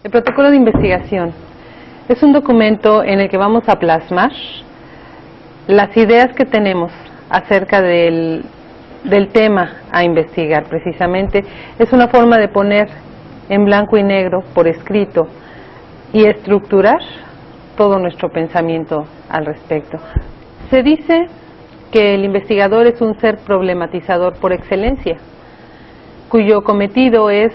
El protocolo de investigación es un documento en el que vamos a plasmar las ideas que tenemos acerca del tema a investigar. Precisamente es una forma de poner en blanco y negro por escrito y estructurar todo nuestro pensamiento al respecto. Se dice que el investigador es un ser problematizador por excelencia, cuyo cometido es,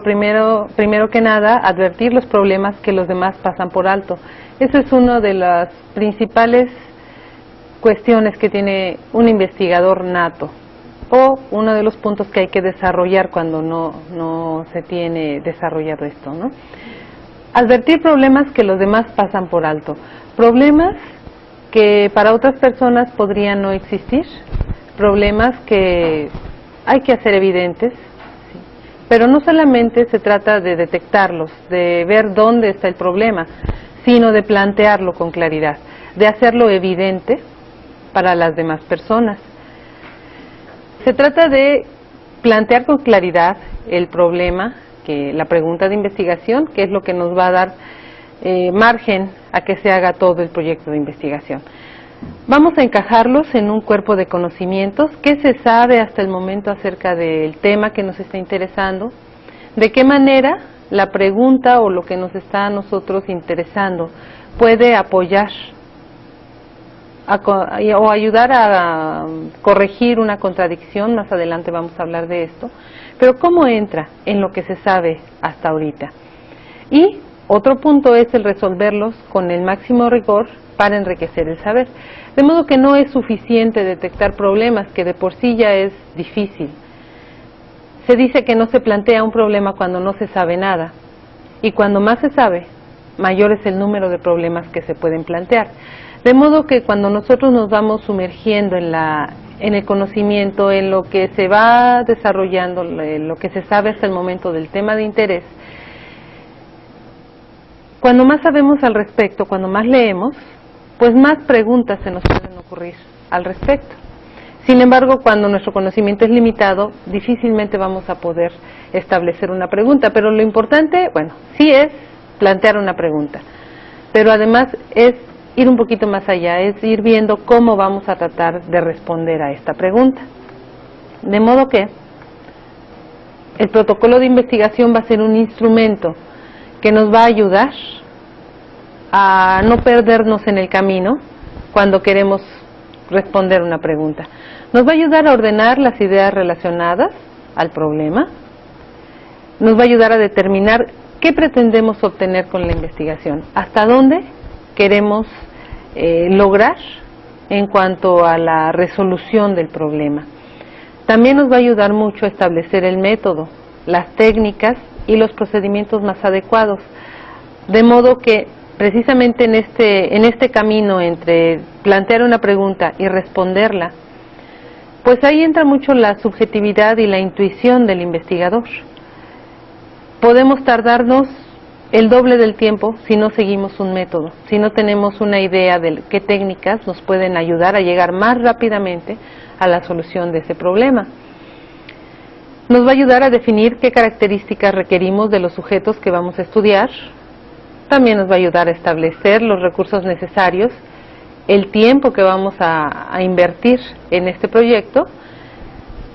primero que nada, advertir los problemas que los demás pasan por alto. Esa es una de las principales cuestiones que tiene un investigador nato, o uno de los puntos que hay que desarrollar cuando no se tiene desarrollado esto, ¿no? Advertir problemas que los demás pasan por alto, problemas que para otras personas podrían no existir, problemas que hay que hacer evidentes, ¿sí? Pero no solamente se trata de detectarlos, de ver dónde está el problema, sino de plantearlo con claridad, de hacerlo evidente para las demás personas. Se trata de plantear con claridad el problema, la pregunta de investigación, que es lo que nos va a dar margen a que se haga todo el proyecto de investigación. Vamos a encajarlos en un cuerpo de conocimientos. ¿Qué se sabe hasta el momento acerca del tema que nos está interesando? ¿De qué manera la pregunta o lo que nos está a nosotros interesando puede apoyar o ayudar a corregir una contradicción? Más adelante vamos a hablar de esto, pero cómo entra en lo que se sabe hasta ahorita. Y otro punto es el resolverlos con el máximo rigor para enriquecer el saber, de modo que no es suficiente detectar problemas, que de por sí ya es difícil. Se dice que no se plantea un problema cuando no se sabe nada, y cuando más se sabe, mayor es el número de problemas que se pueden plantear. De modo que cuando nosotros nos vamos sumergiendo en el conocimiento, en lo que se va desarrollando, en lo que se sabe hasta el momento del tema de interés, cuando más sabemos al respecto, cuando más leemos, pues más preguntas se nos pueden ocurrir al respecto. Sin embargo, cuando nuestro conocimiento es limitado, difícilmente vamos a poder establecer una pregunta, pero lo importante, bueno, sí es plantear una pregunta, pero además es ir un poquito más allá, es ir viendo cómo vamos a tratar de responder a esta pregunta. De modo que el protocolo de investigación va a ser un instrumento que nos va a ayudar a no perdernos en el camino cuando queremos responder una pregunta. Nos va a ayudar a ordenar las ideas relacionadas al problema, nos va a ayudar a determinar qué pretendemos obtener con la investigación, hasta dónde queremos lograr en cuanto a la resolución del problema. También nos va a ayudar mucho a establecer el método, las técnicas y los procedimientos más adecuados, de modo que precisamente en este camino entre plantear una pregunta y responderla, pues ahí entra mucho la subjetividad y la intuición del investigador. Podemos tardarnos el doble del tiempo si no seguimos un método, si no tenemos una idea de qué técnicas nos pueden ayudar a llegar más rápidamente a la solución de ese problema. Nos va a ayudar a definir qué características requerimos de los sujetos que vamos a estudiar. También nos va a ayudar a establecer los recursos necesarios, el tiempo que vamos a invertir en este proyecto,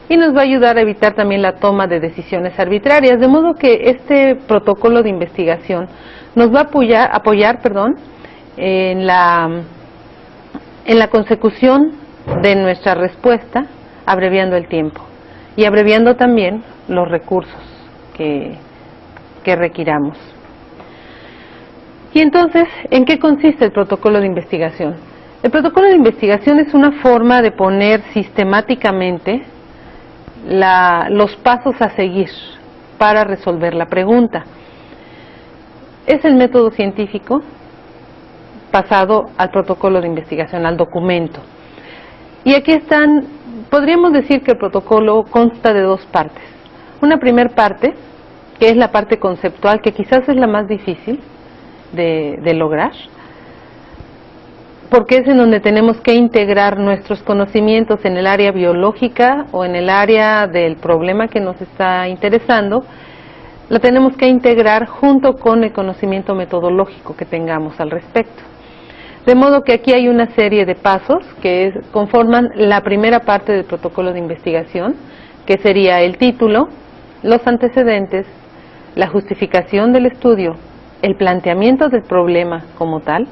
y nos va a ayudar a evitar también la toma de decisiones arbitrarias, de modo que este protocolo de investigación nos va a apoyar en la consecución de nuestra respuesta, abreviando el tiempo y abreviando también los recursos que requiramos. Y entonces, ¿en qué consiste el protocolo de investigación? El protocolo de investigación es una forma de poner sistemáticamente los pasos a seguir para resolver la pregunta. Es el método científico pasado al protocolo de investigación, al documento. Y aquí podríamos decir que el protocolo consta de dos partes. Una primera parte, que es la parte conceptual, que quizás es la más difícil de lograr, porque es en donde tenemos que integrar nuestros conocimientos en el área biológica o en el área del problema que nos está interesando. La tenemos que integrar junto con el conocimiento metodológico que tengamos al respecto. De modo que aquí hay una serie de pasos que conforman la primera parte del protocolo de investigación, que sería el título, los antecedentes, la justificación del estudio, el planteamiento del problema como tal,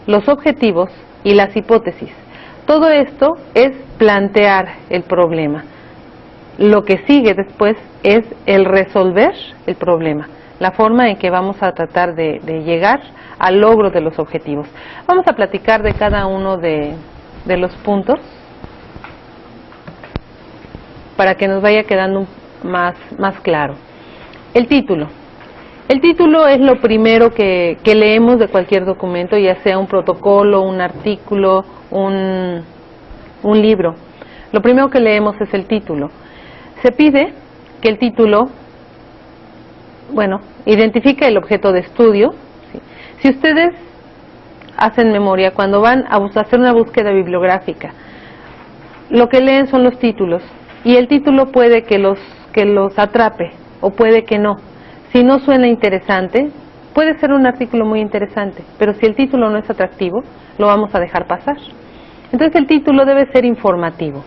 los objetivos y las hipótesis. Todo esto es plantear el problema. Lo que sigue después es el resolver el problema, la forma en que vamos a tratar de llegar al logro de los objetivos. Vamos a platicar de cada uno de los puntos para que nos vaya quedando más claro. El título. El título es lo primero que leemos de cualquier documento, ya sea un protocolo, un artículo, un libro. Lo primero que leemos es el título. Se pide que el título, identifique el objeto de estudio. ¿Sí? Si ustedes hacen memoria, cuando van a hacer una búsqueda bibliográfica, lo que leen son los títulos, y el título puede que los atrape, o puede que no. Si no suena interesante, puede ser un artículo muy interesante, pero si el título no es atractivo, lo vamos a dejar pasar. Entonces el título debe ser informativo.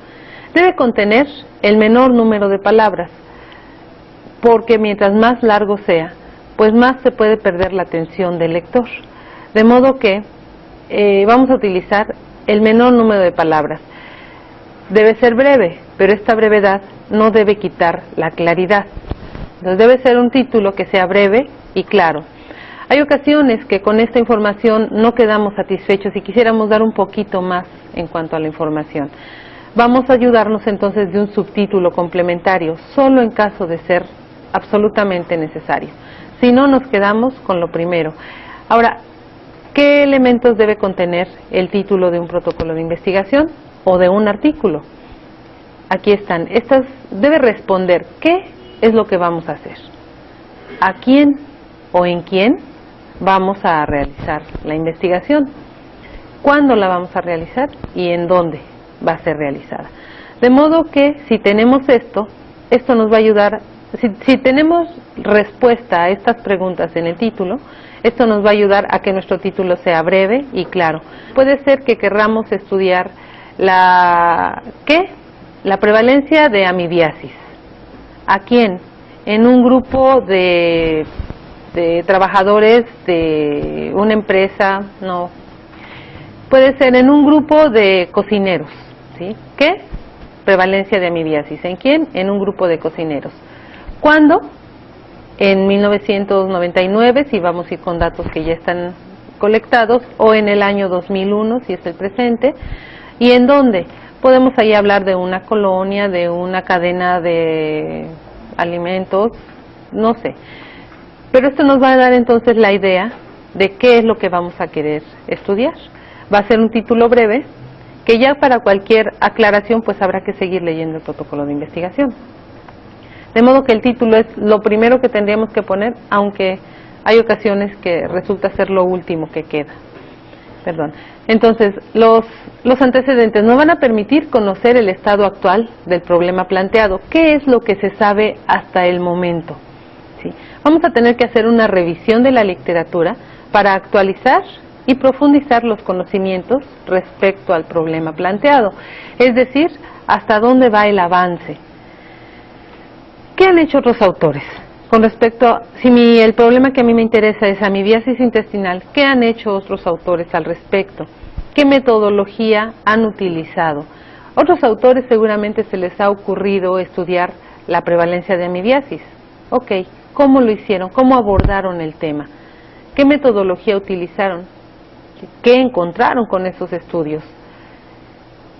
Debe contener el menor número de palabras, porque mientras más largo sea, pues más se puede perder la atención del lector. De modo que vamos a utilizar el menor número de palabras. Debe ser breve, pero esta brevedad no debe quitar la claridad. Entonces debe ser un título que sea breve y claro. Hay ocasiones que con esta información no quedamos satisfechos y quisiéramos dar un poquito más en cuanto a la información. Vamos a ayudarnos entonces de un subtítulo complementario, solo en caso de ser absolutamente necesario. Si no, nos quedamos con lo primero. Ahora, ¿qué elementos debe contener el título de un protocolo de investigación o de un artículo? Aquí están. Debe responder qué es lo que vamos a hacer, a quién o en quién vamos a realizar la investigación, cuándo la vamos a realizar y en dónde va a ser realizada. De modo que si tenemos esto nos va a ayudar, si tenemos respuesta a estas preguntas en el título, esto nos va a ayudar a que nuestro título sea breve y claro. Puede ser que querramos estudiar la prevalencia de amibiasis. ¿A quién? En un grupo de trabajadores de una empresa, no. Puede ser en un grupo de cocineros, ¿sí? ¿Qué? Prevalencia de amibiasis. ¿En quién? En un grupo de cocineros. ¿Cuándo? En 1999, si vamos a ir con datos que ya están colectados, o en el año 2001, si es el presente. ¿Y en dónde? Podemos ahí hablar de una colonia, de una cadena de alimentos, no sé. Pero esto nos va a dar entonces la idea de qué es lo que vamos a querer estudiar. Va a ser un título breve, que ya para cualquier aclaración pues habrá que seguir leyendo el protocolo de investigación. De modo que el título es lo primero que tendríamos que poner, aunque hay ocasiones que resulta ser lo último que queda. Perdón. Entonces, los antecedentes nos van a permitir conocer el estado actual del problema planteado. ¿Qué es lo que se sabe hasta el momento? ¿Sí? Vamos a tener que hacer una revisión de la literatura para actualizar y profundizar los conocimientos respecto al problema planteado. Es decir, hasta dónde va el avance. ¿Qué han hecho otros autores? Con respecto a, el problema que a mí me interesa es amibiasis intestinal, ¿qué han hecho otros autores al respecto? ¿Qué metodología han utilizado? Otros autores seguramente se les ha ocurrido estudiar la prevalencia de amibiasis. Ok, ¿cómo lo hicieron? ¿Cómo abordaron el tema? qué metodología utilizaron, qué encontraron con esos estudios.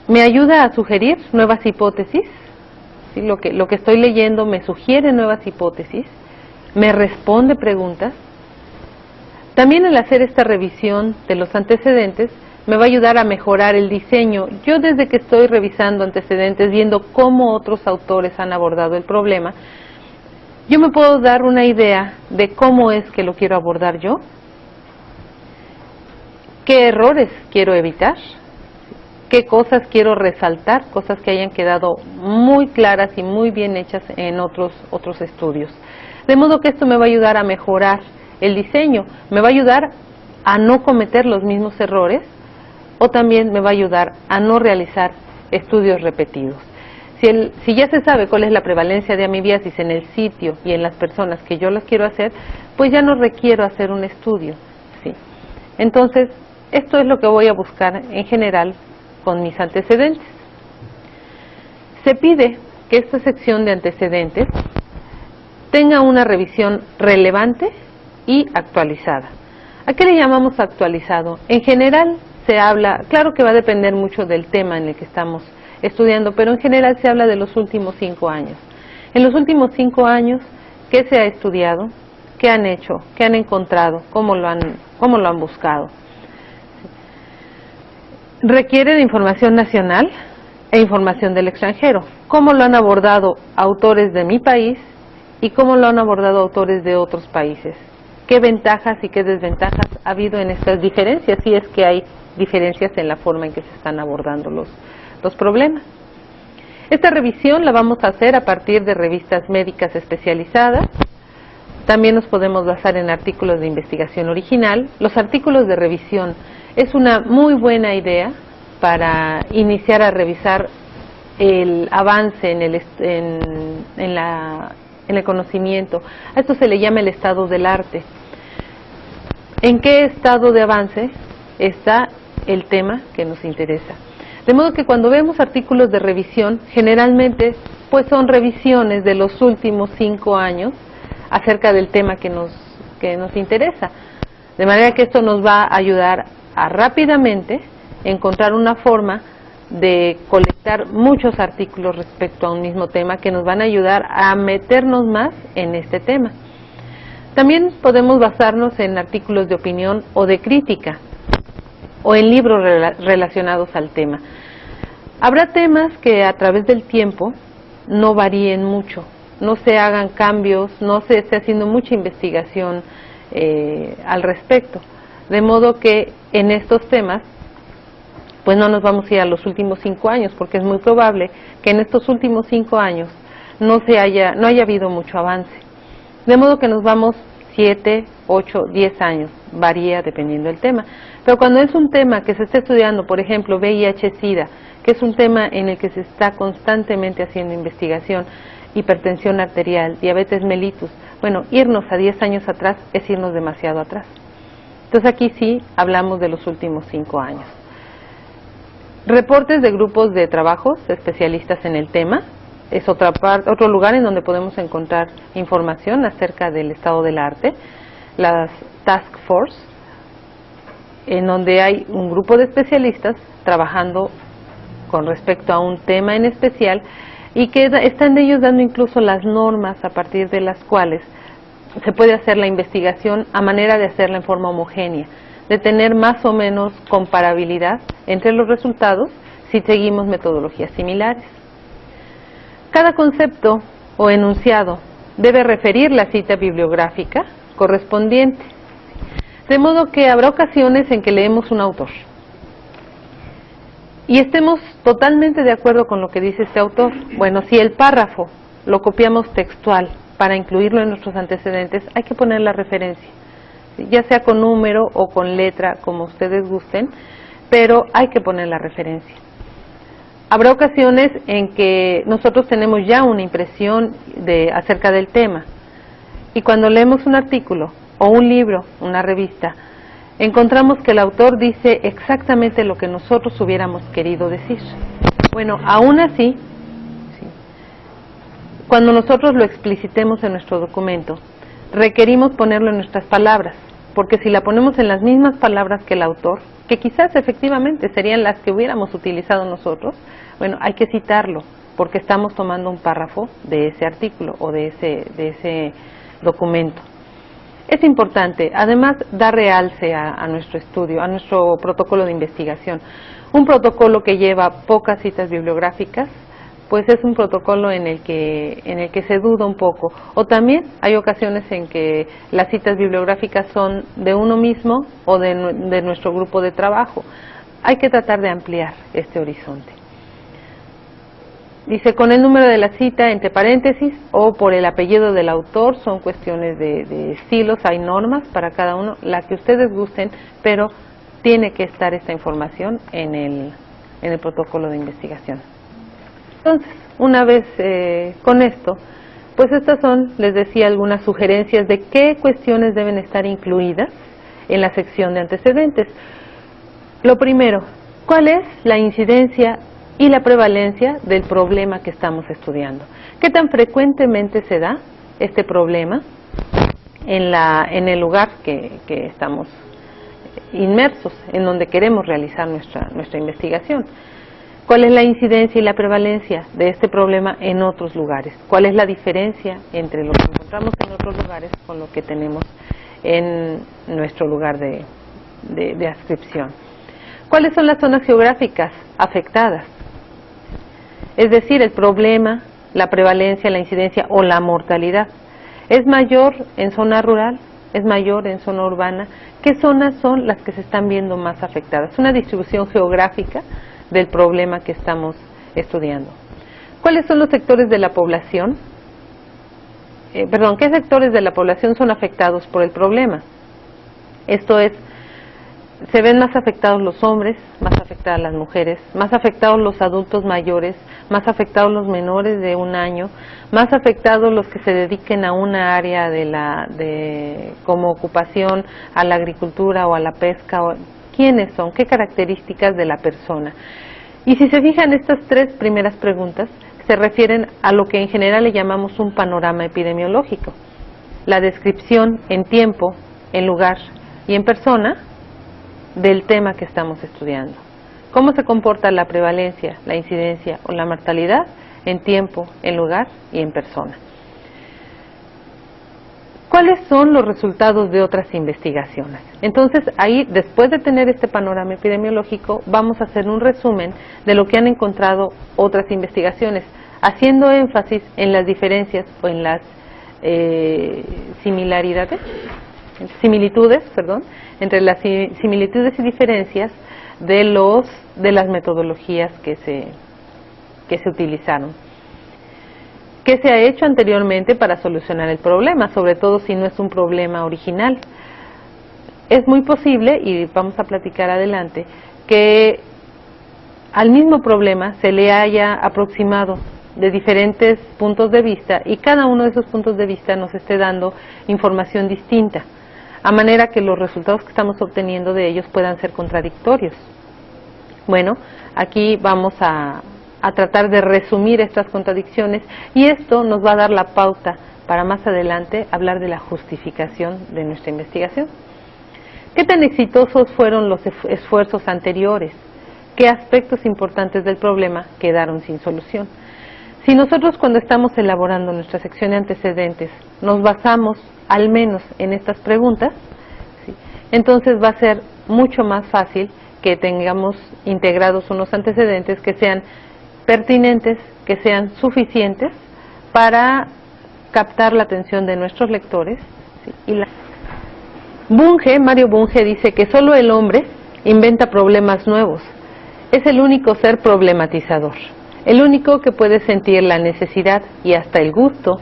Me ayuda a sugerir nuevas hipótesis, ¿sí? Lo que estoy leyendo me sugiere nuevas hipótesis, me responde preguntas. También el hacer esta revisión de los antecedentes me va a ayudar a mejorar el diseño. Yo desde que estoy revisando antecedentes, viendo cómo otros autores han abordado el problema, yo me puedo dar una idea de cómo es que lo quiero abordar yo, qué errores quiero evitar, qué cosas quiero resaltar, cosas que hayan quedado muy claras y muy bien hechas en otros estudios. De modo que esto me va a ayudar a mejorar el diseño, me va a ayudar a no cometer los mismos errores, o también me va a ayudar a no realizar estudios repetidos. Si ya se sabe cuál es la prevalencia de amibiasis en el sitio y en las personas que yo las quiero hacer, pues ya no requiero hacer un estudio, ¿sí? Entonces, esto es lo que voy a buscar en general con mis antecedentes. Se pide que esta sección de antecedentes tenga una revisión relevante y actualizada. ¿A qué le llamamos actualizado? En general se habla, claro que va a depender mucho del tema en el que estamos estudiando, pero en general se habla de los últimos 5 años. En los últimos 5 años, ¿qué se ha estudiado? ¿Qué han hecho? ¿Qué han encontrado? ¿Cómo lo han buscado? Requiere de información nacional e información del extranjero. ¿Cómo lo han abordado autores de mi país y cómo lo han abordado autores de otros países? ¿Qué ventajas y qué desventajas ha habido en estas diferencias? Si es que hay diferencias en la forma en que se están abordando los problemas. Esta revisión la vamos a hacer a partir de revistas médicas especializadas. También nos podemos basar en artículos de investigación original. Los artículos de revisión es una muy buena idea para iniciar a revisar el avance en el conocimiento. A esto se le llama el estado del arte. ¿En qué estado de avance está el tema que nos interesa? De modo que cuando vemos artículos de revisión, generalmente pues son revisiones de los últimos 5 años acerca del tema que nos interesa. De manera que esto nos va a ayudar a rápidamente encontrar una forma de colectar muchos artículos respecto a un mismo tema que nos van a ayudar a meternos más en este tema. También podemos basarnos en artículos de opinión o de crítica o en libros relacionados al tema. Habrá temas que a través del tiempo no varíen mucho, no se hagan cambios, no se esté haciendo mucha investigación al respecto. De modo que en estos temas pues no nos vamos a ir a los últimos 5 años, porque es muy probable que en estos últimos 5 años no haya habido mucho avance. De modo que nos vamos 7, 8, 10 años, varía dependiendo del tema. Pero cuando es un tema que se está estudiando, por ejemplo, VIH-Sida, que es un tema en el que se está constantemente haciendo investigación, hipertensión arterial, diabetes mellitus, bueno, irnos a 10 años atrás es irnos demasiado atrás. Entonces aquí sí hablamos de los últimos 5 años. Reportes de grupos de trabajos especialistas en el tema es otro lugar en donde podemos encontrar información acerca del estado del arte. Las Task Force, en donde hay un grupo de especialistas trabajando con respecto a un tema en especial y que están ellos dando incluso las normas a partir de las cuales se puede hacer la investigación a manera de hacerla en forma homogénea, de tener más o menos comparabilidad entre los resultados si seguimos metodologías similares. Cada concepto o enunciado debe referir la cita bibliográfica correspondiente, de modo que habrá ocasiones en que leemos un autor y estemos totalmente de acuerdo con lo que dice este autor. Bueno, si el párrafo lo copiamos textual para incluirlo en nuestros antecedentes, hay que poner la referencia, ya sea con número o con letra, como ustedes gusten, pero hay que poner la referencia. Habrá ocasiones en que nosotros tenemos ya una impresión acerca del tema, y cuando leemos un artículo o un libro, una revista, encontramos que el autor dice exactamente lo que nosotros hubiéramos querido decir. Bueno, aún así, cuando nosotros lo explicitemos en nuestro documento, requerimos ponerlo en nuestras palabras, porque si la ponemos en las mismas palabras que el autor, que quizás efectivamente serían las que hubiéramos utilizado nosotros, bueno, hay que citarlo, porque estamos tomando un párrafo de ese artículo o de ese documento. Es importante, además, dar realce a nuestro estudio, a nuestro protocolo de investigación. Un protocolo que lleva pocas citas bibliográficas, pues es un protocolo en el que se duda un poco. O también hay ocasiones en que las citas bibliográficas son de uno mismo o de nuestro grupo de trabajo. Hay que tratar de ampliar este horizonte. Dice, con el número de la cita entre paréntesis o por el apellido del autor, son cuestiones de estilos, hay normas para cada uno, la que ustedes gusten, pero tiene que estar esta información en el protocolo de investigación. Entonces, una vez con esto, pues estas son, les decía, algunas sugerencias de qué cuestiones deben estar incluidas en la sección de antecedentes. Lo primero, ¿cuál es la incidencia y la prevalencia del problema que estamos estudiando? ¿Qué tan frecuentemente se da este problema en el lugar que estamos inmersos, en donde queremos realizar nuestra investigación? ¿Cuál es la incidencia y la prevalencia de este problema en otros lugares? ¿Cuál es la diferencia entre lo que encontramos en otros lugares con lo que tenemos en nuestro lugar de adscripción? ¿Cuáles son las zonas geográficas afectadas? Es decir, el problema, la prevalencia, la incidencia o la mortalidad. ¿Es mayor en zona rural? ¿Es mayor en zona urbana? ¿Qué zonas son las que se están viendo más afectadas? Una distribución geográfica del problema que estamos estudiando. ¿Cuáles son los sectores de la población? ¿Qué sectores de la población son afectados por el problema? Esto es, se ven más afectados los hombres, más afectadas las mujeres, más afectados los adultos mayores, más afectados los menores de 1 año, más afectados los que se dediquen a una área como ocupación, a la agricultura o a la pesca. ¿Quiénes son? ¿Qué características de la persona? Y si se fijan, estas 3 primeras preguntas se refieren a lo que en general le llamamos un panorama epidemiológico. La descripción en tiempo, en lugar y en persona del tema que estamos estudiando. ¿Cómo se comporta la prevalencia, la incidencia o la mortalidad en tiempo, en lugar y en persona? ¿Cuáles son los resultados de otras investigaciones? Entonces, ahí, después de tener este panorama epidemiológico, vamos a hacer un resumen de lo que han encontrado otras investigaciones, haciendo énfasis en las diferencias o en las similitudes, entre las similitudes y diferencias de las metodologías que se utilizaron. ¿Qué se ha hecho anteriormente para solucionar el problema? Sobre todo si no es un problema original. Es muy posible, y vamos a platicar adelante, que al mismo problema se le haya aproximado de diferentes puntos de vista y cada uno de esos puntos de vista nos esté dando información distinta, a manera que los resultados que estamos obteniendo de ellos puedan ser contradictorios. Bueno, aquí vamos a tratar de resumir estas contradicciones y esto nos va a dar la pauta para más adelante hablar de la justificación de nuestra investigación. ¿Qué tan exitosos fueron los esfuerzos anteriores? ¿Qué aspectos importantes del problema quedaron sin solución? Si nosotros, cuando estamos elaborando nuestra sección de antecedentes, nos basamos al menos en estas preguntas, ¿sí?, entonces va a ser mucho más fácil que tengamos integrados unos antecedentes que sean pertinentes, que sean suficientes para captar la atención de nuestros lectores, ¿sí? Mario Bunge dice que solo el hombre inventa problemas nuevos. Es el único ser problematizador, el único que puede sentir la necesidad y hasta el gusto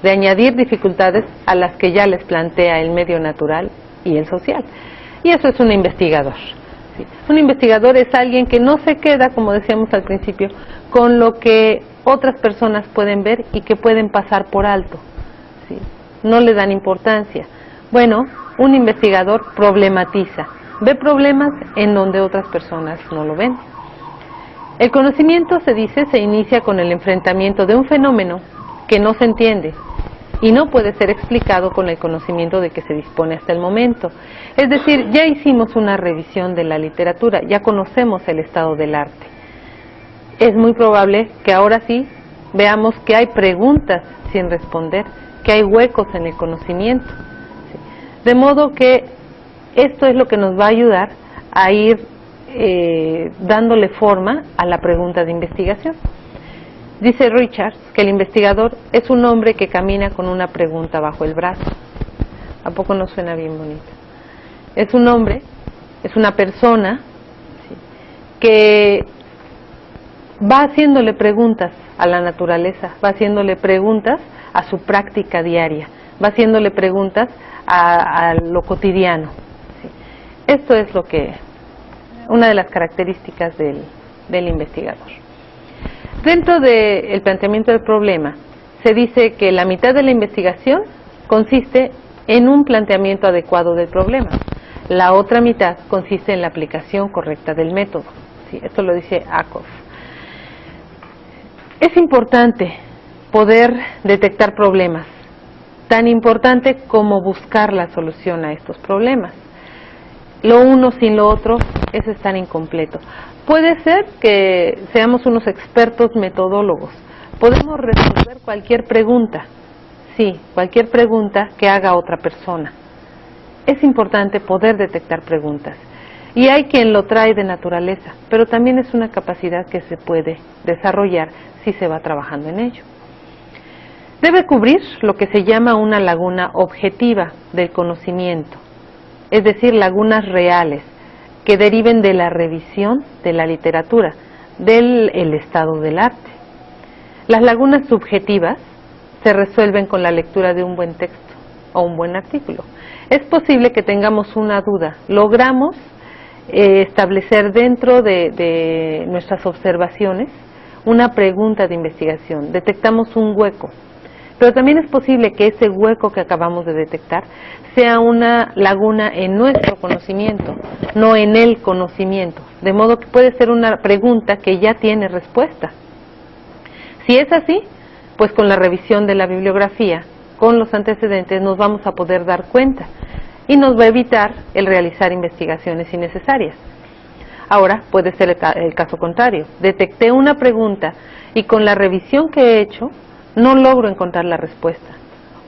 de añadir dificultades a las que ya les plantea el medio natural y el social. Y eso es un investigador. ¿Sí? Un investigador es alguien que no se queda, como decíamos al principio, con lo que otras personas pueden ver y que pueden pasar por alto. ¿Sí? No le dan importancia. Bueno, un investigador problematiza, ve problemas en donde otras personas no lo ven. El conocimiento, se dice, se inicia con el enfrentamiento de un fenómeno que no se entiende y no puede ser explicado con el conocimiento de que se dispone hasta el momento. Es decir, ya hicimos una revisión de la literatura, ya conocemos el estado del arte. Es muy probable que ahora sí veamos que hay preguntas sin responder, que hay huecos en el conocimiento. De modo que esto es lo que nos va a ayudar a ir dándole forma a la pregunta de investigación. Dice Richards que el investigador es un hombre que camina con una pregunta bajo el brazo. ¿A poco no suena bien bonito? Es un hombre, es una persona, ¿sí?, que va haciéndole preguntas a la naturaleza, va haciéndole preguntas a su práctica diaria, va haciéndole preguntas a lo cotidiano. ¿Sí? Esto es una de las características del investigador. Dentro del planteamiento del problema, se dice que la mitad de la investigación consiste en un planteamiento adecuado del problema. La otra mitad consiste en la aplicación correcta del método. ¿Sí? Esto lo dice Ackoff. Es importante poder detectar problemas, tan importante como buscar la solución a estos problemas. Lo uno sin lo otro es estar incompleto. Puede ser que seamos unos expertos metodólogos. Podemos resolver cualquier pregunta, sí, cualquier pregunta que haga otra persona. Es importante poder detectar preguntas. Y hay quien lo trae de naturaleza, pero también es una capacidad que se puede desarrollar si se va trabajando en ello. Debe cubrir lo que se llama una laguna objetiva del conocimiento, es decir, lagunas reales que deriven de la revisión de la literatura, del estado del arte. Las lagunas subjetivas se resuelven con la lectura de un buen texto o un buen artículo. Es posible que tengamos una duda, logramos establecer dentro de nuestras observaciones una pregunta de investigación, detectamos un hueco, pero también es posible que ese hueco que acabamos de detectar sea una laguna en nuestro conocimiento, no en el conocimiento, de modo que puede ser una pregunta que ya tiene respuesta. Si es así, pues con la revisión de la bibliografía, con los antecedentes, nos vamos a poder dar cuenta y nos va a evitar el realizar investigaciones innecesarias. Ahora puede ser el caso contrario, detecté una pregunta y con la revisión que he hecho no logro encontrar la respuesta,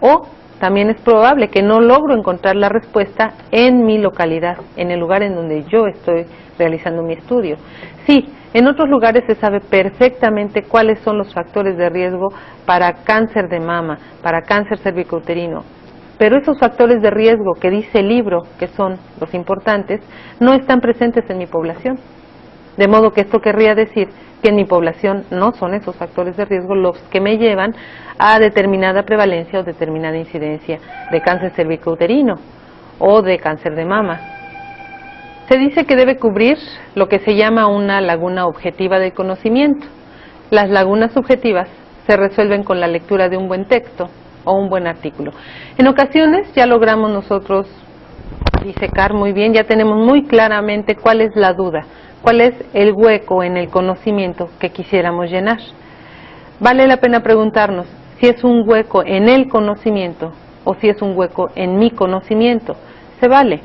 o también es probable que no logro encontrar la respuesta en mi localidad, en el lugar en donde yo estoy realizando mi estudio. Sí, en otros lugares se sabe perfectamente cuáles son los factores de riesgo para cáncer de mama, para cáncer cervicouterino, pero esos factores de riesgo que dice el libro, que son los importantes, no están presentes en mi población. De modo que esto querría decir que en mi población no son esos factores de riesgo los que me llevan a determinada prevalencia o determinada incidencia de cáncer cervicouterino o de cáncer de mama. Se dice que debe cubrir lo que se llama una laguna objetiva del conocimiento. Las lagunas subjetivas se resuelven con la lectura de un buen texto o un buen artículo. En ocasiones ya logramos nosotros disecar muy bien, ya tenemos muy claramente cuál es la duda, cuál es el hueco en el conocimiento que quisiéramos llenar. Vale la pena preguntarnos si es un hueco en el conocimiento o si es un hueco en mi conocimiento. Se vale.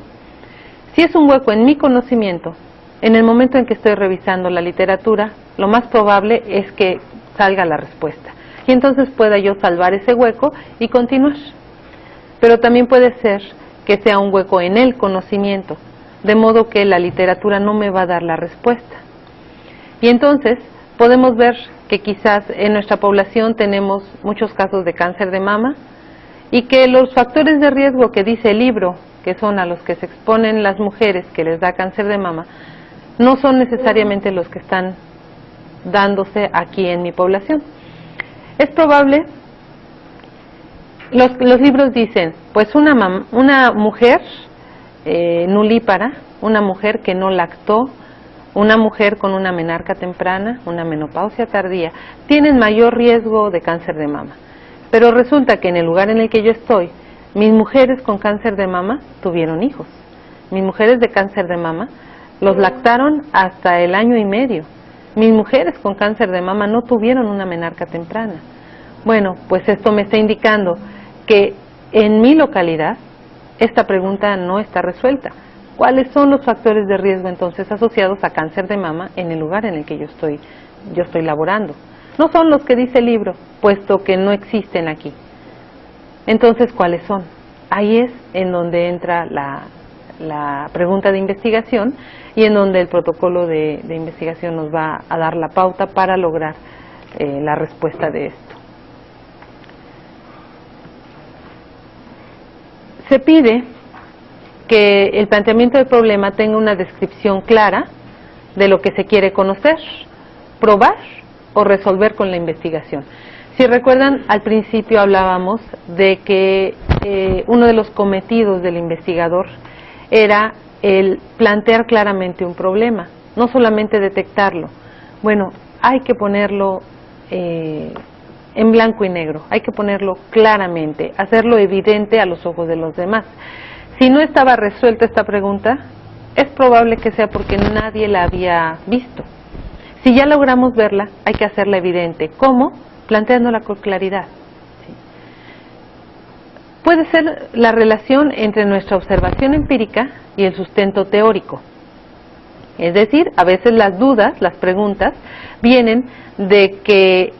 Si es un hueco en mi conocimiento, en el momento en que estoy revisando la literatura, lo más probable es que salga la respuesta. Y entonces pueda yo salvar ese hueco y continuar. Pero también puede ser que sea un hueco en el conocimiento, de modo que la literatura no me va a dar la respuesta. Y entonces podemos ver que quizás en nuestra población tenemos muchos casos de cáncer de mama y que los factores de riesgo que dice el libro, que son a los que se exponen las mujeres que les da cáncer de mama, no son necesariamente los que están dándose aquí en mi población. Es probable, los libros dicen, pues una mujer nulípara, una mujer que no lactó, una mujer con una menarca temprana, una menopausia tardía, tienen mayor riesgo de cáncer de mama. Pero resulta que en el lugar en el que yo estoy, mis mujeres con cáncer de mama tuvieron hijos. Mis mujeres de cáncer de mama los lactaron hasta el 1 año y medio. Mis mujeres con cáncer de mama no tuvieron una menarca temprana. Bueno, pues esto me está indicando que en mi localidad esta pregunta no está resuelta. ¿Cuáles son los factores de riesgo entonces asociados a cáncer de mama en el lugar en el que yo estoy laborando? No son los que dice el libro, puesto que no existen aquí. Entonces, ¿cuáles son? Ahí es en donde entra la pregunta de investigación y en donde el protocolo de investigación nos va a dar la pauta para lograr la respuesta de esto. Se pide que el planteamiento del problema tenga una descripción clara de lo que se quiere conocer, probar o resolver con la investigación. Si recuerdan, al principio hablábamos de que uno de los cometidos del investigador era el plantear claramente un problema, no solamente detectarlo. Bueno, hay que ponerlo en blanco y negro, hay que ponerlo claramente, hacerlo evidente a los ojos de los demás. Si no estaba resuelta esta pregunta, es probable que sea porque nadie la había visto. Si ya logramos verla, hay que hacerla evidente. ¿Cómo? Planteándola con claridad. ¿Sí? Puede ser la relación entre nuestra observación empírica y el sustento teórico. Es decir, a veces las dudas, las preguntas, vienen de que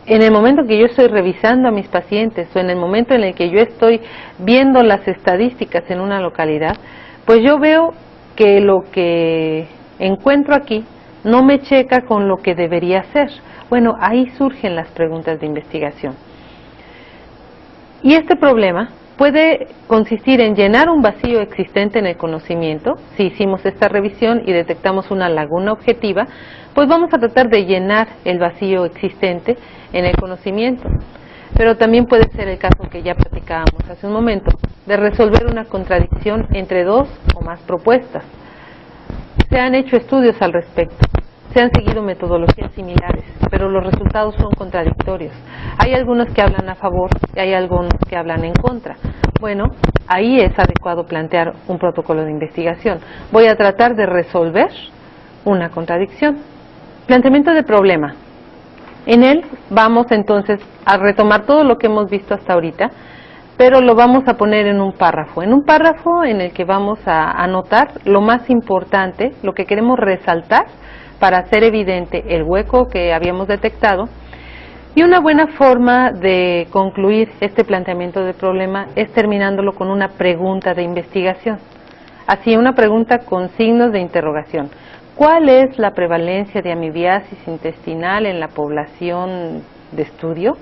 en el momento que yo estoy revisando a mis pacientes o en el momento en el que yo estoy viendo las estadísticas en una localidad, pues yo veo que lo que encuentro aquí no me checa con lo que debería ser. Bueno, ahí surgen las preguntas de investigación. Y este problema puede consistir en llenar un vacío existente en el conocimiento. Si hicimos esta revisión y detectamos una laguna objetiva, pues vamos a tratar de llenar el vacío existente en el conocimiento. Pero también puede ser el caso que ya platicábamos hace un momento, de resolver una contradicción entre dos o más propuestas. Se han hecho estudios al respecto, se han seguido metodologías similares, pero los resultados son contradictorios. Hay algunos que hablan a favor y hay algunos que hablan en contra. Bueno, ahí es adecuado plantear un protocolo de investigación. Voy a tratar de resolver una contradicción. Planteamiento de problema. En él vamos entonces a retomar todo lo que hemos visto hasta ahorita, pero lo vamos a poner en un párrafo en el que vamos a anotar lo más importante, lo que queremos resaltar para hacer evidente el hueco que habíamos detectado. Y una buena forma de concluir este planteamiento de problema es terminándolo con una pregunta de investigación. Así, una pregunta con signos de interrogación. ¿Cuál es la prevalencia de amibiasis intestinal en la población de estudio?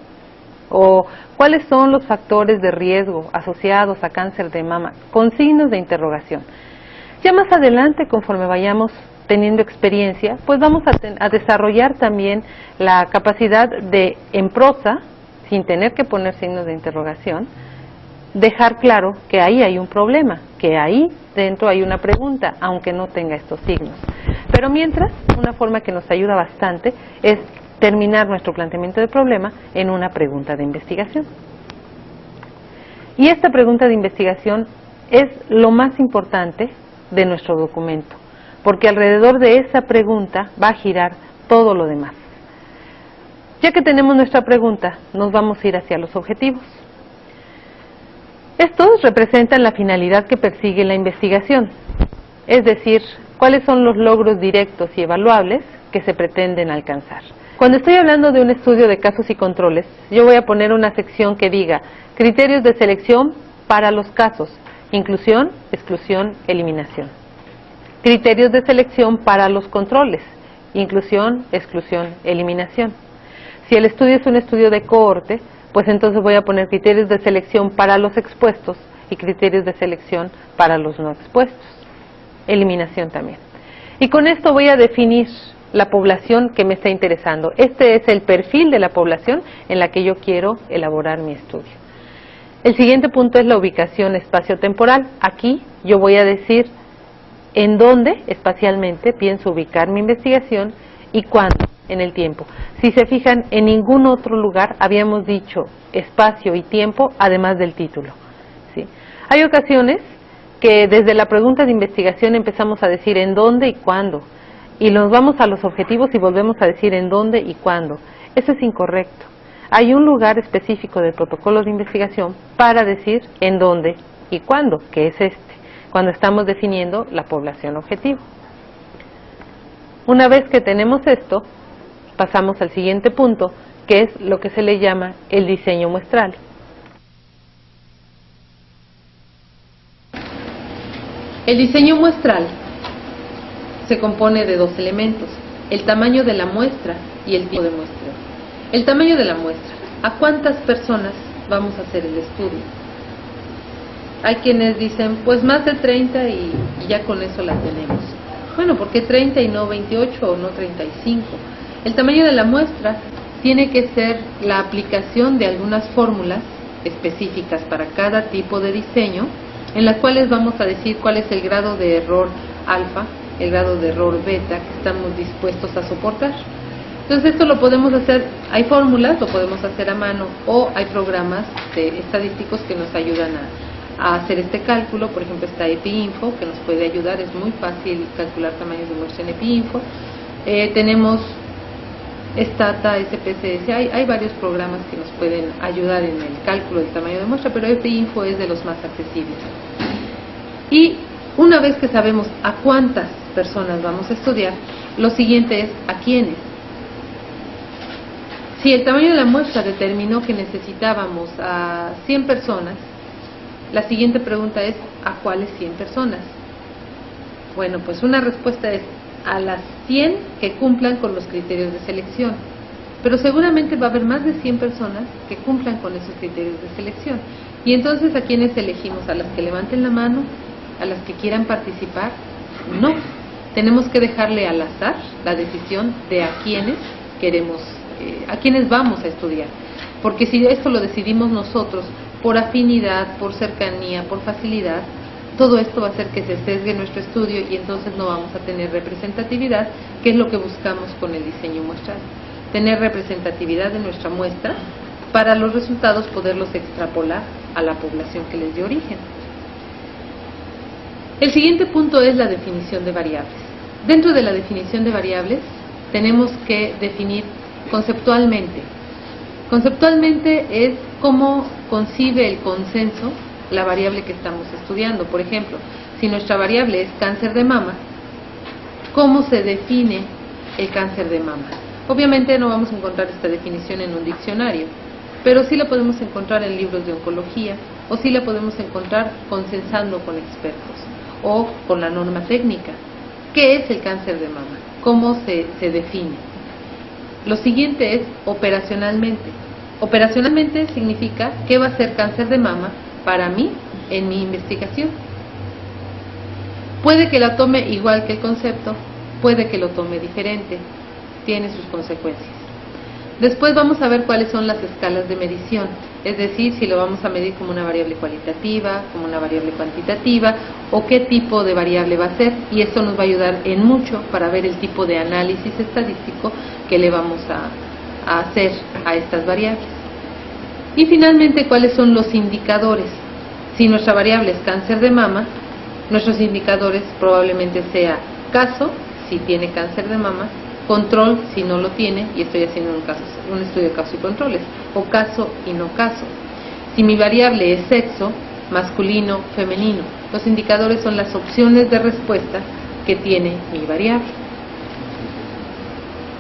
¿O cuáles son los factores de riesgo asociados a cáncer de mama? Con signos de interrogación. Ya más adelante, conforme vayamos teniendo experiencia, pues vamos a desarrollar también la capacidad de, en prosa, sin tener que poner signos de interrogación, dejar claro que ahí hay un problema, que ahí dentro hay una pregunta, aunque no tenga estos signos. Pero mientras, una forma que nos ayuda bastante es terminar nuestro planteamiento de problema en una pregunta de investigación. Y esta pregunta de investigación es lo más importante de nuestro documento, porque alrededor de esa pregunta va a girar todo lo demás. Ya que tenemos nuestra pregunta, nos vamos a ir hacia los objetivos. Estos representan la finalidad que persigue la investigación, es decir, cuáles son los logros directos y evaluables que se pretenden alcanzar. Cuando estoy hablando de un estudio de casos y controles, yo voy a poner una sección que diga criterios de selección para los casos, inclusión, exclusión, eliminación. Criterios de selección para los controles, inclusión, exclusión, eliminación. Si el estudio es un estudio de cohorte, pues entonces voy a poner criterios de selección para los expuestos y criterios de selección para los no expuestos. Eliminación también. Y con esto voy a definir la población que me está interesando. Este es el perfil de la población en la que yo quiero elaborar mi estudio. El siguiente punto es la ubicación espacio-temporal. Aquí yo voy a decir en dónde espacialmente pienso ubicar mi investigación y cuándo en el tiempo. Si se fijan, en ningún otro lugar habíamos dicho espacio y tiempo además del título. ¿Sí? Hay ocasiones que desde la pregunta de investigación empezamos a decir en dónde y cuándo, y nos vamos a los objetivos y volvemos a decir en dónde y cuándo. Eso es incorrecto. hay un lugar específico del protocolo de investigación para decir en dónde y cuándo, que es cuando estamos definiendo la población objetivo. Una vez que tenemos esto, pasamos al siguiente punto, que es lo que se le llama el diseño muestral. El diseño muestral se compone de dos elementos: el tamaño de la muestra y el tipo de muestreo. El tamaño de la muestra: ¿a cuántas personas vamos a hacer el estudio? Hay quienes dicen, pues más de 30 y ya con eso la tenemos. Bueno, ¿por qué 30 y no 28 o no 35? El tamaño de la muestra tiene que ser la aplicación de algunas fórmulas específicas para cada tipo de diseño, en las cuales vamos a decir cuál es el grado de error alfa, el grado de error beta que estamos dispuestos a soportar. Entonces esto lo podemos hacer, hay fórmulas, lo podemos hacer a mano, o hay programas estadísticos que nos ayudan a hacer este cálculo. Por ejemplo, está EpiInfo, que nos puede ayudar, es muy fácil calcular tamaños de muestra en EpiInfo. Tenemos Stata, SPSS, hay varios programas que nos pueden ayudar en el cálculo del tamaño de muestra, pero EpiInfo es de los más accesibles. Y una vez que sabemos a cuántas personas vamos a estudiar, lo siguiente es a quiénes. Si el tamaño de la muestra determinó que necesitábamos a 100 personas, la siguiente pregunta es ¿a cuáles 100 personas? Bueno, pues una respuesta es a las 100 que cumplan con los criterios de selección, pero seguramente va a haber más de 100 personas que cumplan con esos criterios de selección. Y entonces, ¿a quiénes elegimos? ¿A las que levanten la mano? ¿A las que quieran participar? No, tenemos que dejarle al azar la decisión de a quiénes queremos, a quiénes vamos a estudiar, porque si esto lo decidimos nosotros por afinidad, por cercanía, por facilidad, todo esto va a hacer que se sesgue nuestro estudio y entonces no vamos a tener representatividad, que es lo que buscamos con el diseño muestral. Tener representatividad de nuestra muestra para los resultados poderlos extrapolar a la población que les dio origen. El siguiente punto es la definición de variables. Dentro de la definición de variables tenemos que definir conceptualmente. Conceptualmente es cómo concibe el consenso la variable que estamos estudiando. Por ejemplo, si nuestra variable es cáncer de mama, ¿cómo se define el cáncer de mama? Obviamente no vamos a encontrar esta definición en un diccionario, pero sí la podemos encontrar en libros de oncología, o sí la podemos encontrar consensando con expertos, o con la norma técnica. ¿Qué es el cáncer de mama? ¿Cómo se define? Lo siguiente es operacionalmente. Operacionalmente significa qué va a ser cáncer de mama para mí en mi investigación. Puede que la tome igual que el concepto, puede que lo tome diferente, tiene sus consecuencias. Después vamos a ver cuáles son las escalas de medición, es decir, si lo vamos a medir como una variable cualitativa, como una variable cuantitativa, o qué tipo de variable va a ser, y esto nos va a ayudar en mucho para ver el tipo de análisis estadístico que le vamos a hacer a estas variables. Y finalmente, ¿cuáles son los indicadores? Si nuestra variable es cáncer de mama, nuestros indicadores probablemente sea caso, si tiene cáncer de mama, control, si no lo tiene, y estoy haciendo un estudio de caso y controles, o caso y no caso. Si mi variable es sexo, masculino, femenino, los indicadores son las opciones de respuesta que tiene mi variable.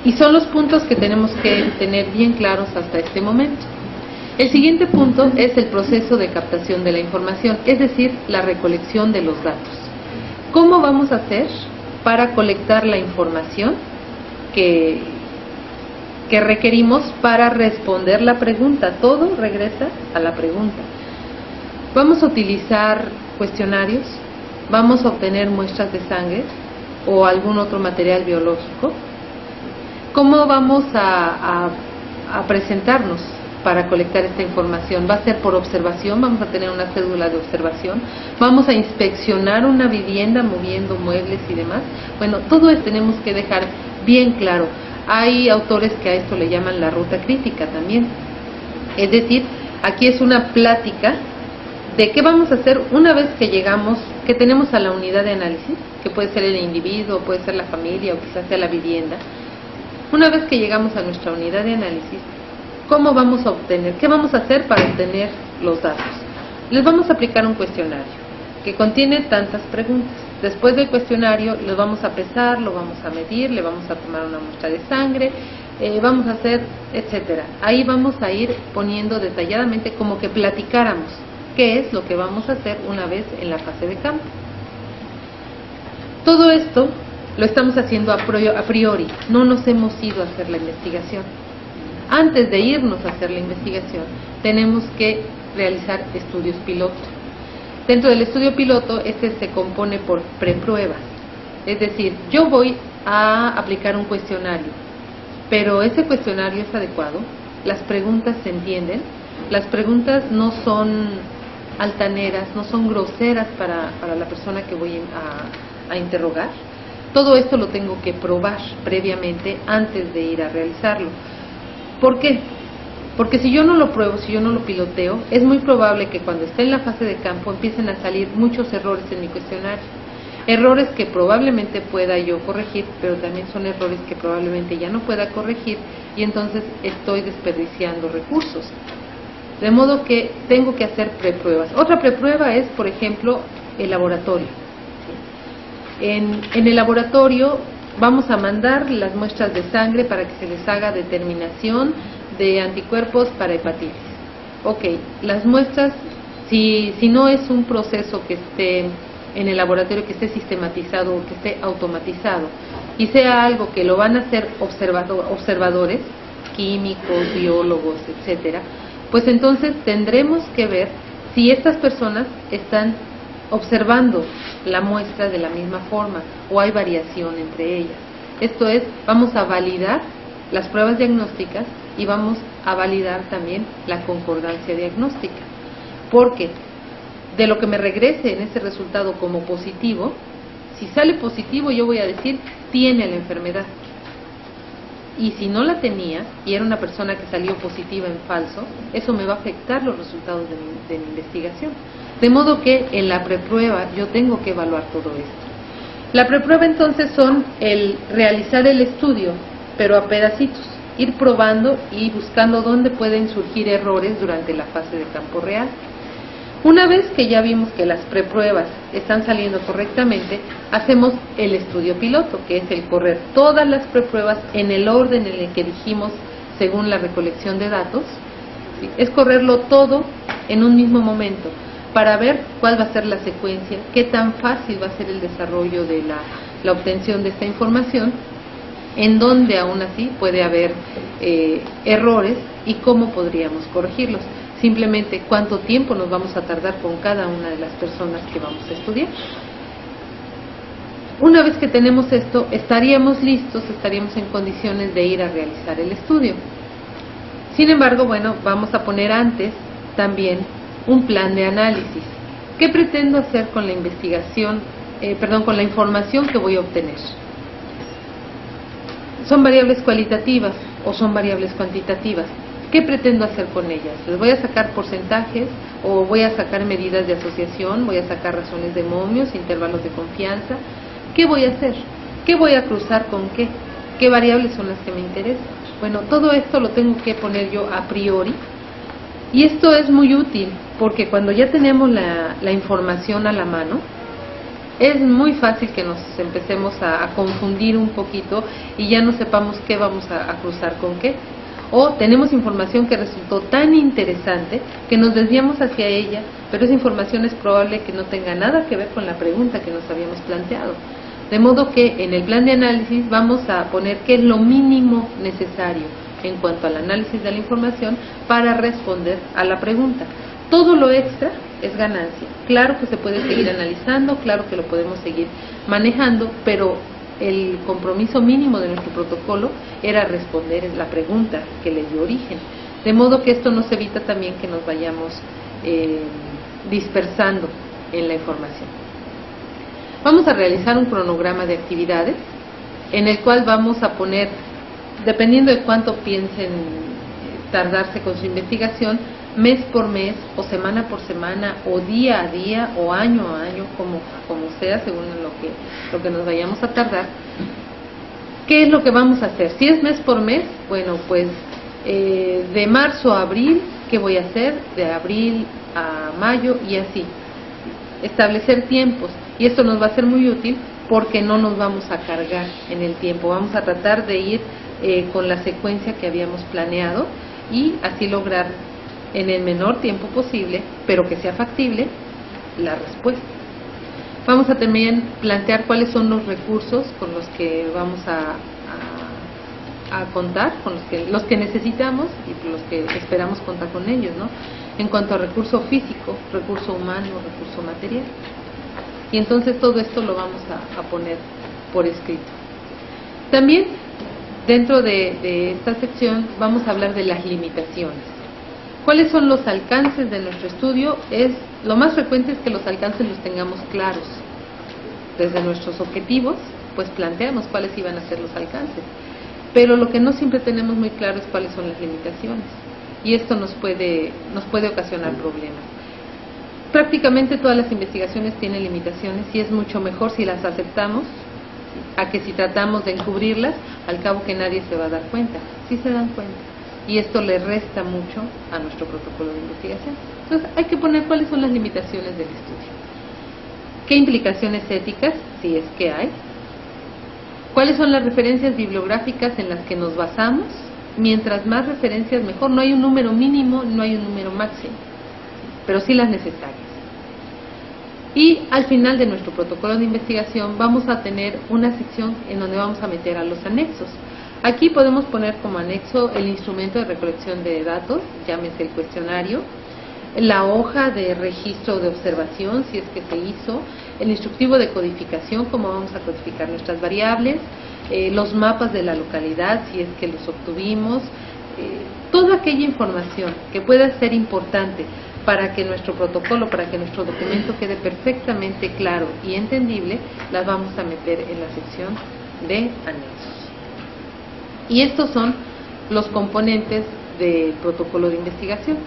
Y son los puntos que tenemos que tener bien claros hasta este momento. El siguiente punto es el proceso de captación de la información, es decir, la recolección de los datos. ¿Cómo vamos a hacer para colectar la información que requerimos para responder la pregunta? Todo regresa a la pregunta. Vamos a utilizar cuestionarios, vamos a obtener muestras de sangre o algún otro material biológico. ¿Cómo vamos a presentarnos para colectar esta información? Va a ser por observación, vamos a tener una cédula de observación, vamos a inspeccionar una vivienda moviendo muebles y demás. Bueno, todo esto tenemos que dejar bien claro. Hay autores que a esto le llaman la ruta crítica también. Es decir, aquí es una plática de qué vamos a hacer una vez que llegamos, que tenemos a la unidad de análisis, que puede ser el individuo, puede ser la familia o quizás sea la vivienda. Una vez que llegamos a nuestra unidad de análisis, ¿cómo vamos a obtener? ¿Qué vamos a hacer para obtener los datos? Les vamos a aplicar un cuestionario que contiene tantas preguntas. Después del cuestionario los vamos a pesar, lo vamos a medir, le vamos a tomar una muestra de sangre, vamos a hacer, etcétera. Ahí vamos a ir poniendo detalladamente como que platicáramos qué es lo que vamos a hacer una vez en la fase de campo. Todo esto lo estamos haciendo a priori, no nos hemos ido a hacer la investigación. Antes de irnos a hacer la investigación, tenemos que realizar estudios piloto. Dentro del estudio piloto, este se compone por prepruebas. Es decir, yo voy a aplicar un cuestionario, pero ese cuestionario es adecuado, las preguntas se entienden, las preguntas no son altaneras, no son groseras para la persona que voy a interrogar. Todo esto lo tengo que probar previamente antes de ir a realizarlo. ¿Por qué? Porque si yo no lo pruebo, si yo no lo piloteo, es muy probable que cuando esté en la fase de campo empiecen a salir muchos errores en mi cuestionario. Errores que probablemente pueda yo corregir, pero también son errores que probablemente ya no pueda corregir y entonces estoy desperdiciando recursos. De modo que tengo que hacer prepruebas. Otra preprueba es, por ejemplo, el laboratorio. En el laboratorio vamos a mandar las muestras de sangre para que se les haga determinación de anticuerpos para hepatitis. Ok, las muestras, si no es un proceso que esté en el laboratorio, que esté sistematizado o que esté automatizado, y sea algo que lo van a hacer observadores, químicos, biólogos, etcétera, pues entonces tendremos que ver si estas personas están observando la muestra de la misma forma o hay variación entre ellas. Esto es, vamos a validar las pruebas diagnósticas y vamos a validar también la concordancia diagnóstica, porque de lo que me regrese en ese resultado como positivo, si sale positivo yo voy a decir tiene la enfermedad, y si no la tenía y era una persona que salió positiva en falso, eso me va a afectar los resultados de mi investigación. De modo que en la preprueba yo tengo que evaluar todo esto. La preprueba entonces son el realizar el estudio, pero a pedacitos, ir probando y buscando dónde pueden surgir errores durante la fase de campo real. Una vez que ya vimos que las prepruebas están saliendo correctamente, hacemos el estudio piloto, que es el correr todas las prepruebas en el orden en el que dijimos según la recolección de datos. ¿Sí? Es correrlo todo en un mismo momento para ver cuál va a ser la secuencia, qué tan fácil va a ser el desarrollo de la obtención de esta información, en donde aún así puede haber errores y cómo podríamos corregirlos. Simplemente cuánto tiempo nos vamos a tardar con cada una de las personas que vamos a estudiar. Una vez que tenemos esto, estaríamos listos, estaríamos en condiciones de ir a realizar el estudio. Sin embargo, bueno, vamos a poner antes también un plan de análisis. ¿Qué pretendo hacer con la investigación, con la información que voy a obtener? ¿Son variables cualitativas o son variables cuantitativas? ¿Qué pretendo hacer con ellas? ¿Les voy a sacar porcentajes o voy a sacar medidas de asociación? ¿Voy a sacar razones de momios, intervalos de confianza? ¿Qué voy a hacer? ¿Qué voy a cruzar con qué? ¿Qué variables son las que me interesan? Bueno, todo esto lo tengo que poner yo a priori y esto es muy útil porque cuando ya tenemos la información a la mano, es muy fácil que nos empecemos a confundir un poquito y ya no sepamos qué vamos a cruzar con qué. O tenemos información que resultó tan interesante que nos desviamos hacia ella, pero esa información es probable que no tenga nada que ver con la pregunta que nos habíamos planteado. De modo que en el plan de análisis vamos a poner qué es lo mínimo necesario en cuanto al análisis de la información para responder a la pregunta. Todo lo extra es ganancia. Claro que se puede seguir analizando, claro que lo podemos seguir manejando, pero el compromiso mínimo de nuestro protocolo era responder la pregunta que le dio origen. De modo que esto nos evita también que nos vayamos dispersando en la información. Vamos a realizar un cronograma de actividades en el cual vamos a poner, dependiendo de cuánto piensen tardarse con su investigación, mes por mes o semana por semana o día a día o año a año, como sea, según lo que nos vayamos a tardar. ¿Qué es lo que vamos a hacer? Si es mes por mes, bueno, pues de marzo a abril, ¿qué voy a hacer? De abril a mayo y así. Establecer tiempos, y esto nos va a ser muy útil porque no nos vamos a cargar en el tiempo, vamos a tratar de ir con la secuencia que habíamos planeado y así lograr en el menor tiempo posible, pero que sea factible, la respuesta. Vamos a también plantear cuáles son los recursos con los que vamos a contar, con los que necesitamos y los que esperamos contar con ellos, ¿no? En cuanto a recurso físico, recurso humano, recurso material. Y entonces todo esto lo vamos a poner por escrito. También dentro de esta sección vamos a hablar de las limitaciones. ¿Cuáles son los alcances de nuestro estudio? Lo más frecuente es que los alcances los tengamos claros. Desde nuestros objetivos, pues planteamos cuáles iban a ser los alcances. Pero lo que no siempre tenemos muy claro es cuáles son las limitaciones. Y esto nos puede ocasionar problemas. Prácticamente todas las investigaciones tienen limitaciones y es mucho mejor si las aceptamos a que si tratamos de encubrirlas, al cabo que nadie se va a dar cuenta. Sí se dan cuenta. Y esto le resta mucho a nuestro protocolo de investigación. Entonces hay que poner cuáles son las limitaciones del estudio. ¿Qué implicaciones éticas, si es que hay? ¿Cuáles son las referencias bibliográficas en las que nos basamos? Mientras más referencias mejor, no hay un número mínimo, no hay un número máximo, pero sí las necesarias. Y al final de nuestro protocolo de investigación vamos a tener una sección en donde vamos a meter a los anexos. Aquí podemos poner como anexo el instrumento de recolección de datos, llámese el cuestionario, la hoja de registro de observación, si es que se hizo, el instructivo de codificación, cómo vamos a codificar nuestras variables, los mapas de la localidad, si es que los obtuvimos, toda aquella información que pueda ser importante para que nuestro protocolo, para que nuestro documento quede perfectamente claro y entendible, las vamos a meter en la sección de anexos. Y estos son los componentes del protocolo de investigación.